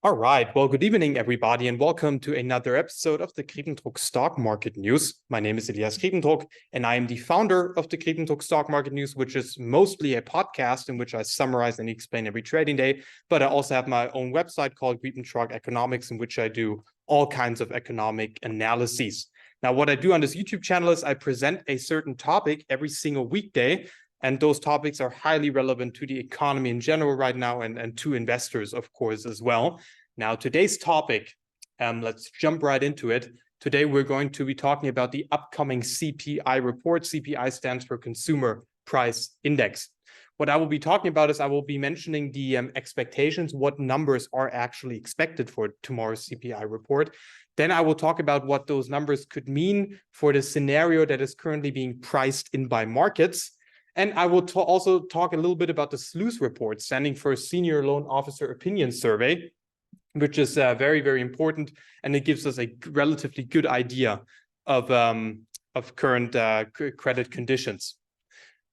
All right. Well, good evening, everybody, and welcome to another episode of the Griepentrog Stock Market News. My name is Elias Griepentrog, and I am the founder of the Griepentrog Stock Market News, which is mostly a podcast in which I summarize and explain every trading day. But I also have my own website called Griepentrog Economics, in which I do all kinds of economic analyses. Now, what I do on this YouTube channel is I present a certain topic every single weekday. And those topics are highly relevant to the economy in general right now and to investors, of course, as well. Now, today's topic, let's jump right into it. Today, we're going to be talking about the upcoming CPI report. CPI stands for Consumer Price Index. What I will be talking about is I will be mentioning the expectations, what numbers are actually expected for tomorrow's CPI report. Then I will talk about what those numbers could mean for the scenario that is currently being priced in by markets. And I will also talk a little bit about the SLOOS report, standing for Senior Loan Officer Opinion Survey, which is very, very important. And it gives us a relatively good idea of current credit conditions.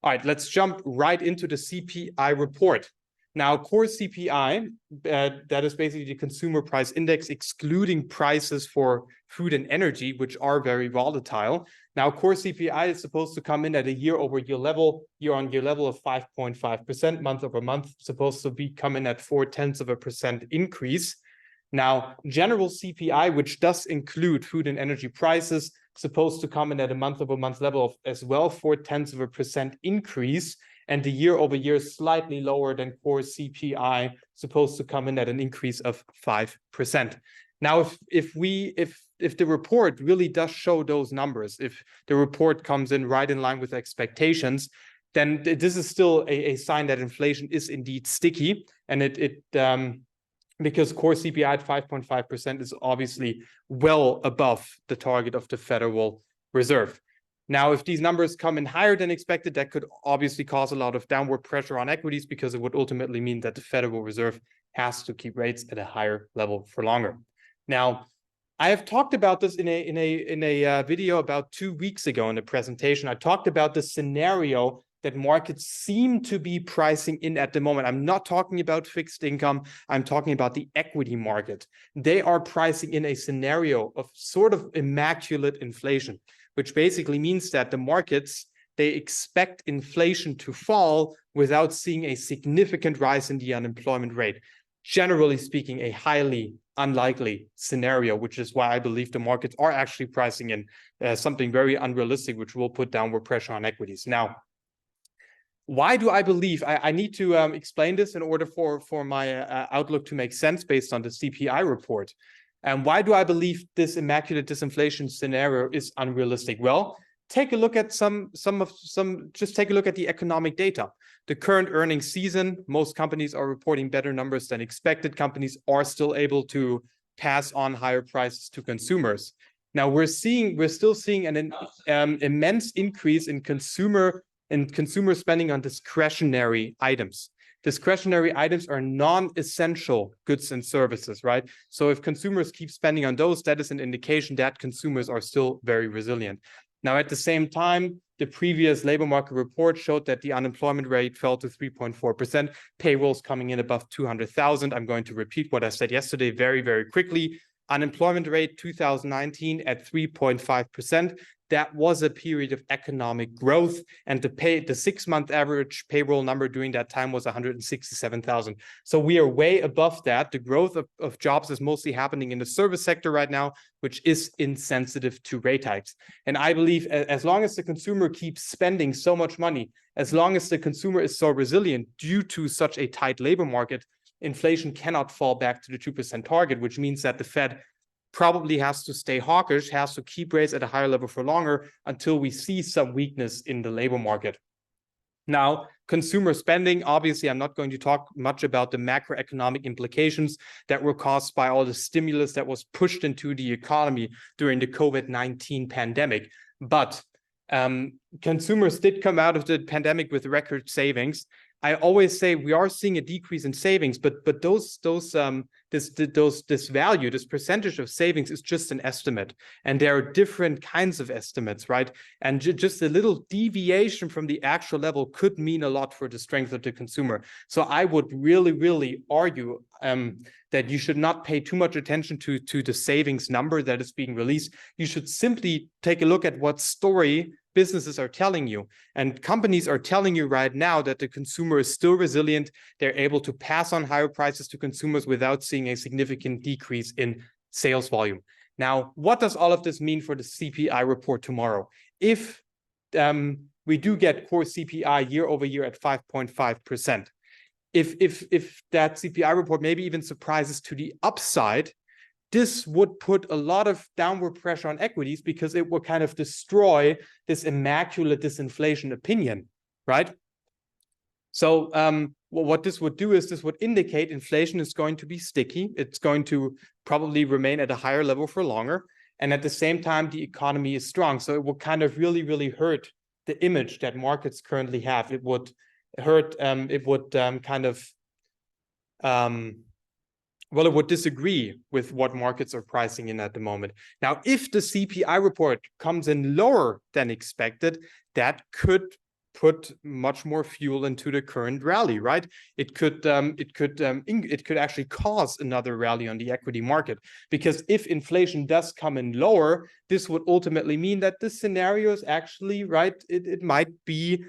All right, let's jump right into the CPI report. Now, core CPI, that is basically the consumer price index, excluding prices for food and energy, which are very volatile. Now, core CPI is supposed to come in at a year-on-year level of 5.5%, month-over-month, supposed to be coming at 0.4% increase. Now, general CPI, which does include food and energy prices, supposed to come in at a month-over-month level of as well 0.4% increase. And the year-over-year is slightly lower than core CPI, supposed to come in at an increase of 5%. Now, if the report really does show those numbers, if the report comes in right in line with expectations, then this is still a sign that inflation is indeed sticky, and because core CPI at 5.5% is obviously well above the target of the Federal Reserve. Now, if these numbers come in higher than expected, that could obviously cause a lot of downward pressure on equities, because it would ultimately mean that the Federal Reserve has to keep rates at a higher level for longer. Now, I have talked about this in a video about 2 weeks ago in the presentation. I talked about the scenario that markets seem to be pricing in at the moment. I'm not talking about fixed income. I'm talking about the equity market. They are pricing in a scenario of sort of immaculate inflation, which basically means that the markets, they expect inflation to fall without seeing a significant rise in the unemployment rate. Generally speaking, a highly unlikely scenario, which is why I believe the markets are actually pricing in something very unrealistic, which will put downward pressure on equities. Now, why do I believe? I need to explain this in order for my outlook to make sense based on the CPI report. And why do I believe this immaculate disinflation scenario is unrealistic? Well, take a look at just take a look at the economic data. The current earnings season, most companies are reporting better numbers than expected. Companies are still able to pass on higher prices to consumers. Now, we're still seeing an immense increase in consumer spending on discretionary items. Discretionary items are non-essential goods and services, right? So if consumers keep spending on those, that is an indication that consumers are still very resilient. Now, at the same time, the previous labor market report showed that the unemployment rate fell to 3.4%, payrolls coming in above 200,000. I'm going to repeat what I said yesterday very, very quickly. Unemployment rate 2019 at 3.5%. That was a period of economic growth, and the 6-month average payroll number during that time was 167,000. So we are way above that. The growth of jobs is mostly happening in the service sector right now, which is insensitive to rate hikes. And I believe as long as the consumer keeps spending so much money, as long as the consumer is so resilient due to such a tight labor market, inflation cannot fall back to the 2% target, which means that the Fed probably has to stay hawkish, has to keep rates at a higher level for longer until we see some weakness in the labor market. Now, consumer spending, obviously, I'm not going to talk much about the macroeconomic implications that were caused by all the stimulus that was pushed into the economy during the COVID-19 pandemic. But consumers did come out of the pandemic with record savings. I always say we are seeing a decrease in savings, but this value, this percentage of savings is just an estimate, and there are different kinds of estimates, right? And just a little deviation from the actual level could mean a lot for the strength of the consumer. So I would really argue that you should not pay too much attention to the savings number that is being released. You should simply take a look at what story businesses are telling you. And companies are telling you right now that the consumer is still resilient. They're able to pass on higher prices to consumers without seeing a significant decrease in sales volume. Now, what does all of this mean for the CPI report tomorrow? If we do get core CPI year over year at 5.5%, if that CPI report maybe even surprises to the upside, this would put a lot of downward pressure on equities because it would kind of destroy this immaculate disinflation opinion, right? So what this would do is this would indicate inflation is going to be sticky. It's going to probably remain at a higher level for longer. And at the same time, the economy is strong. So it would kind of really hurt the image that markets currently have. It would hurt, it would disagree with what markets are pricing in at the moment. Now, if the CPI report comes in lower than expected, that could put much more fuel into the current rally, right? It could actually cause another rally on the equity market, because if inflation does come in lower, this would ultimately mean that this scenario is actually, right, it might be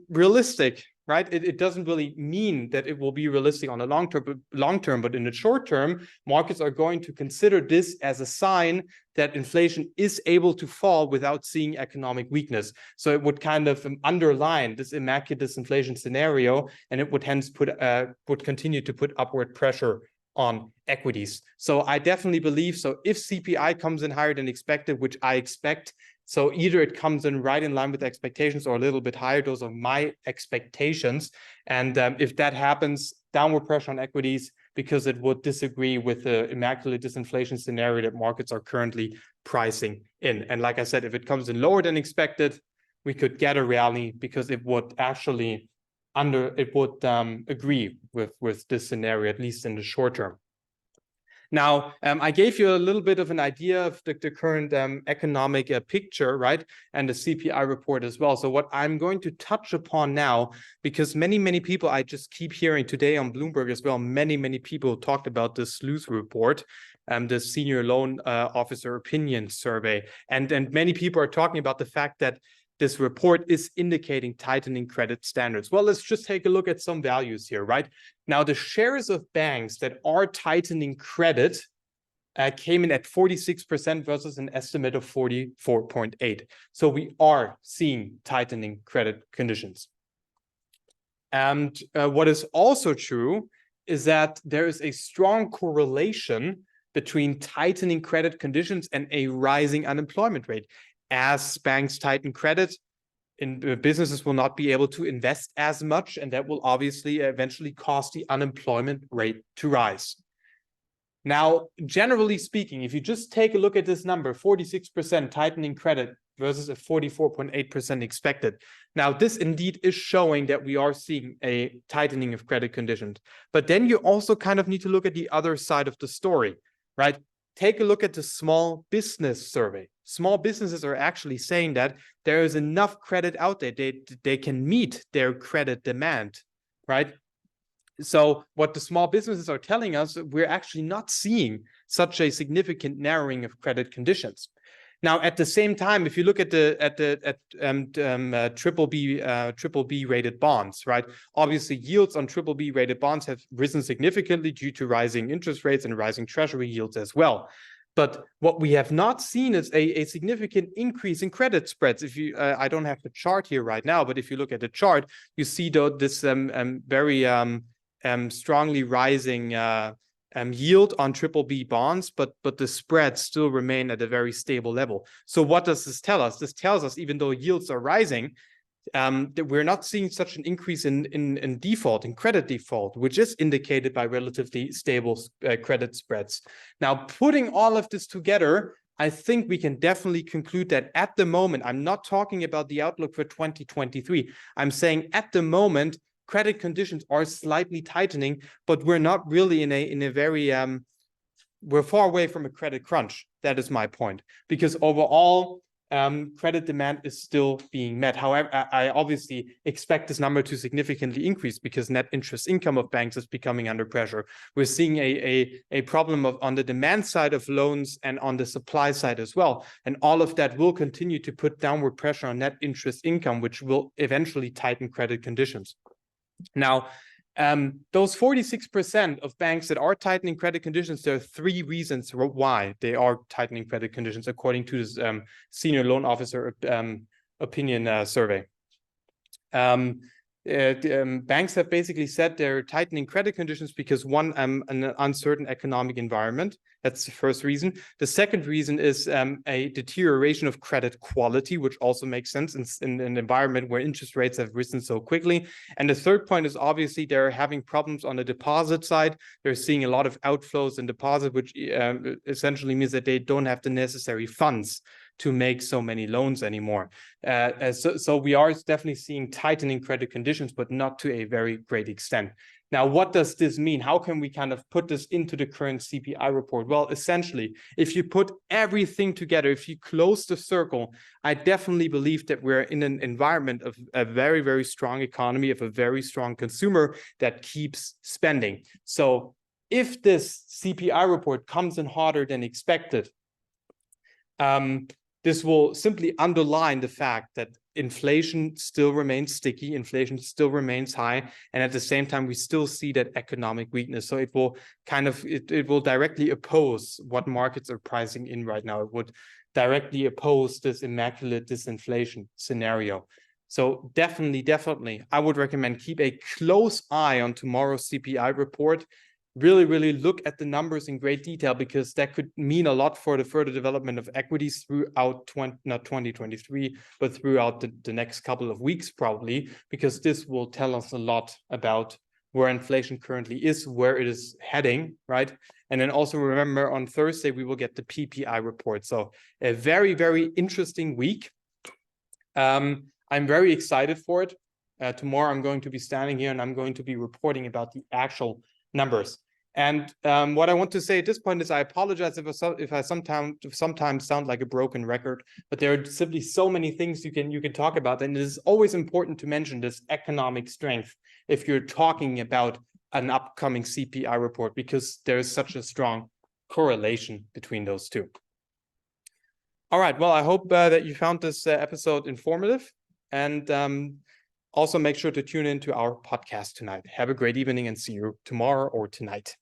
realistic. Right? It doesn't really mean that it will be realistic on the long term, but in the short term, markets are going to consider this as a sign that inflation is able to fall without seeing economic weakness. So it would kind of underline this immaculate disinflation scenario, and it would hence would continue to put upward pressure on equities. So I definitely believe, so if CPI comes in higher than expected, which I expect, so either it comes in right in line with expectations or a little bit higher. Those are my expectations. And if that happens, downward pressure on equities, because it would disagree with the immaculate disinflation scenario that markets are currently pricing in. And like I said, if it comes in lower than expected, we could get a rally because it would actually agree with this scenario, at least in the short term. Now, I gave you a little bit of an idea of the current economic picture, right? And the CPI report as well. So what I'm going to touch upon now, because many people, I just keep hearing today on Bloomberg as well, many people talked about the SLOOS report, the Senior Loan Officer Opinion Survey. And many people are talking about the fact that this report is indicating tightening credit standards. Well, let's just take a look at some values here, right? Now, the shares of banks that are tightening credit came in at 46% versus an estimate of 44.8%. So we are seeing tightening credit conditions. And what is also true is that there is a strong correlation between tightening credit conditions and a rising unemployment rate. As banks tighten credit, businesses will not be able to invest as much, and that will obviously eventually cause the unemployment rate to rise. Now, generally speaking, if you just take a look at this number, 46% tightening credit versus a 44.8% expected. Now, this indeed is showing that we are seeing a tightening of credit conditions. But then you also kind of need to look at the other side of the story, right? Take a look at the small business survey. Small businesses are actually saying that there is enough credit out there. They can meet their credit demand, right? So what the small businesses are telling us, we're actually not seeing such a significant narrowing of credit conditions. Now, at the same time, if you look at triple B rated bonds, right? Obviously, yields on triple B rated bonds have risen significantly due to rising interest rates and rising treasury yields as well. But what we have not seen is a significant increase in credit spreads. If you, I don't have the chart here right now, but if you look at the chart, you see this very strongly rising yield on triple B bonds, but the spreads still remain at a very stable level. So what does this tell us? This tells us, even though yields are rising, that we're not seeing such an increase in default, in credit default, which is indicated by relatively stable credit spreads. Now, putting all of this together, I think we can definitely conclude that at the moment, I'm not talking about the outlook for 2023. I'm saying at the moment, credit conditions are slightly tightening, but we're not really in a very we're far away from a credit crunch. That is my point, because overall credit demand is still being met. However, I obviously expect this number to significantly increase because net interest income of banks is becoming under pressure. We're seeing a problem on the demand side of loans and on the supply side as well. And all of that will continue to put downward pressure on net interest income, which will eventually tighten credit conditions. Now, those 46% of banks that are tightening credit conditions, there are three reasons why they are tightening credit conditions, according to this senior loan officer opinion survey. Banks have basically said they're tightening credit conditions because one, an uncertain economic environment. That's the first reason. The second reason is a deterioration of credit quality, which also makes sense in an environment where interest rates have risen so quickly. And the third point is obviously they're having problems on the deposit side. They're seeing a lot of outflows in deposit, which essentially means that they don't have the necessary funds to make so many loans anymore. So we are definitely seeing tightening credit conditions, but not to a very great extent. Now, what does this mean? How can we kind of put this into the current CPI report? Well, essentially, if you put everything together, if you close the circle, I definitely believe that we're in an environment of a very, very strong economy, of a very strong consumer that keeps spending. So if this CPI report comes in harder than expected, this will simply underline the fact that inflation still remains sticky, inflation still remains high, and at the same time, we still see that economic weakness. So it will kind of, it will directly oppose what markets are pricing in right now. It would directly oppose this immaculate disinflation scenario. So definitely, I would recommend keep a close eye on tomorrow's CPI report. Really look at the numbers in great detail, because that could mean a lot for the further development of equities throughout not 2023, but throughout the next couple of weeks probably, because this will tell us a lot about where inflation currently is, where it is heading, right? And then also remember, on Thursday, we will get the PPI report. So a very interesting week. I'm very excited for it. Tomorrow, I'm going to be standing here and I'm going to be reporting about the actual numbers. And what I want to say at this point is I apologize if I sometimes sound like a broken record, but there are simply so many things you can talk about, and it is always important to mention this economic strength if you're talking about an upcoming CPI report, because there is such a strong correlation between those two. All right, well, I hope that you found this episode informative, and also make sure to tune into our podcast tonight. Have a great evening and see you tomorrow or tonight.